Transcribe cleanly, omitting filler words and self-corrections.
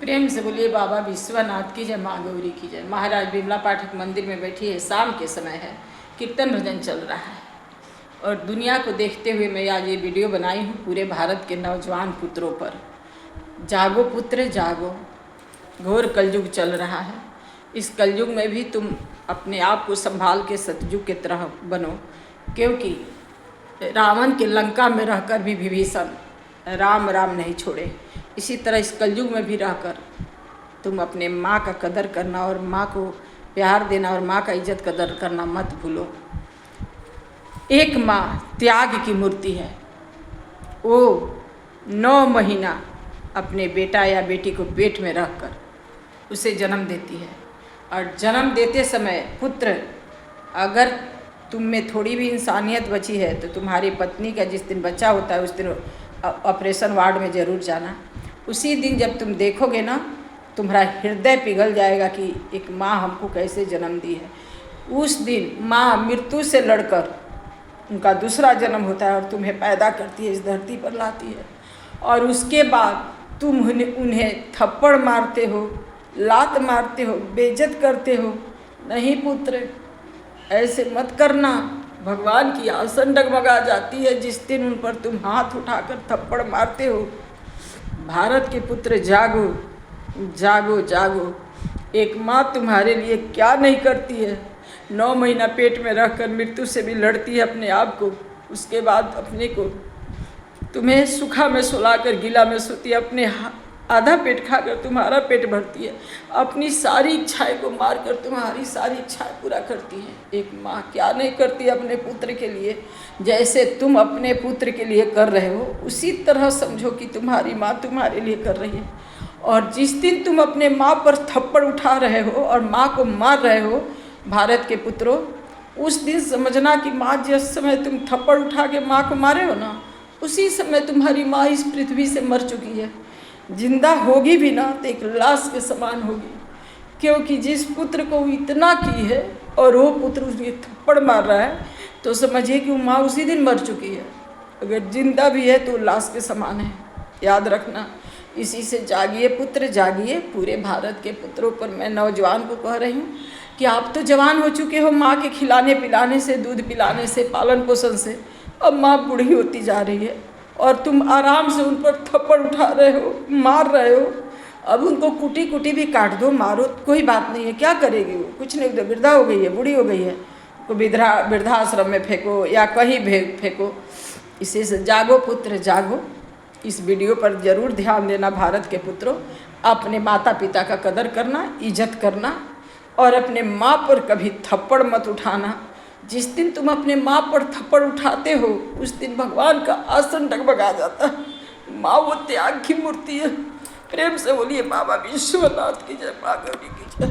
प्रेम से बोलिए बाबा विश्वनाथ की जय, माँ गौरी की जय। महाराज विमला पाठक मंदिर में बैठी है, शाम के समय है, कीर्तन भजन चल रहा है और दुनिया को देखते हुए मैं आज ये वीडियो बनाई हूँ पूरे भारत के नौजवान पुत्रों पर। जागो पुत्र जागो, घोर कलयुग चल रहा है। इस कलयुग में भी तुम अपने आप को संभाल के सतयुग की तरह बनो, क्योंकि रावण के लंका में रहकर भी विभीषण राम राम नहीं छोड़े। इसी तरह इस कलयुग में भी रहकर तुम अपने माँ का कदर करना और माँ को प्यार देना और माँ का इज्जत कदर करना मत भूलो। एक माँ त्याग की मूर्ति है। वो 9 महीना अपने बेटा या बेटी को पेट में रखकर उसे जन्म देती है और जन्म देते समय पुत्र, अगर तुम में थोड़ी भी इंसानियत बची है तो तुम्हारी पत्नी का जिस दिन बच्चा होता है उस दिन ऑपरेशन वार्ड में ज़रूर जाना। उसी दिन जब तुम देखोगे ना, तुम्हारा हृदय पिघल जाएगा कि एक माँ हमको कैसे जन्म दी है। उस दिन माँ मृत्यु से लड़कर उनका दूसरा जन्म होता है और तुम्हें पैदा करती है, इस धरती पर लाती है। और उसके बाद तुम उन्हें थप्पड़ मारते हो, लात मारते हो, बेइज्जत करते हो। नहीं पुत्र, ऐसे मत करना। भगवान की आसन डगमगा जाती है जिस दिन उन पर तुम हाथ उठाकर थप्पड़ मारते हो। भारत के पुत्र जागो, जागो, जागो। एक माँ तुम्हारे लिए क्या नहीं करती है। 9 महीना पेट में रहकर मृत्यु से भी लड़ती है अपने आप को, उसके बाद अपने को तुम्हें सूखा में सुलाकर गीला में सोती है, अपने आधा पेट खाकर तुम्हारा पेट भरती है, अपनी सारी इच्छाएं को मारकर तुम्हारी सारी इच्छाएं पूरा करती है। एक माँ क्या नहीं करती अपने पुत्र के लिए। जैसे तुम अपने पुत्र के लिए कर रहे हो उसी तरह समझो कि तुम्हारी माँ तुम्हारे लिए कर रही है। और जिस दिन तुम अपने माँ पर थप्पड़ उठा रहे हो और माँ को मार रहे हो भारत के पुत्रों, उस दिन समझना कि माँ जिस समय तुम थप्पड़ उठा के माँ को मारे हो ना, उसी समय तुम्हारी माँ इस पृथ्वी से मर चुकी है। जिंदा होगी भी ना तो एक लाश के समान होगी, क्योंकि जिस पुत्र को इतना की है और वो पुत्र उसके थप्पड़ मार रहा है तो समझिए कि वो माँ उसी दिन मर चुकी है। अगर जिंदा भी है तो लाश के समान है। याद रखना। इसी से जागिए पुत्र, जागिए। पूरे भारत के पुत्रों पर मैं नौजवान को कह रही हूँ कि आप तो जवान हो चुके हो माँ के खिलाने पिलाने से, दूध पिलाने से, पालन पोषण से। अब माँ बूढ़ी होती जा रही है और तुम आराम से उन पर थप्पड़ उठा रहे हो, मार रहे हो। अब उनको कुटी कुटी भी काट दो, मारो, कोई बात नहीं है। क्या करेगी वो? कुछ नहीं, तो वृद्धा हो गई है, बूढ़ी हो गई है। को वृद्धाश्रम में फेंको या कहीं फेंको। इसी से जागो पुत्र, जागो। इस वीडियो पर ज़रूर ध्यान देना भारत के पुत्रों। अपने माता पिता का कदर करना, इज्जत करना और अपने माँ पर कभी थप्पड़ मत उठाना। जिस दिन तुम अपने माँ पर थप्पड़ उठाते हो उस दिन भगवान का आसन डगमगा जाता है। माँ वो त्याग की मूर्ति है। प्रेम से बोलिए बाबा विश्वनाथ की जय, माँ गौरी की जय।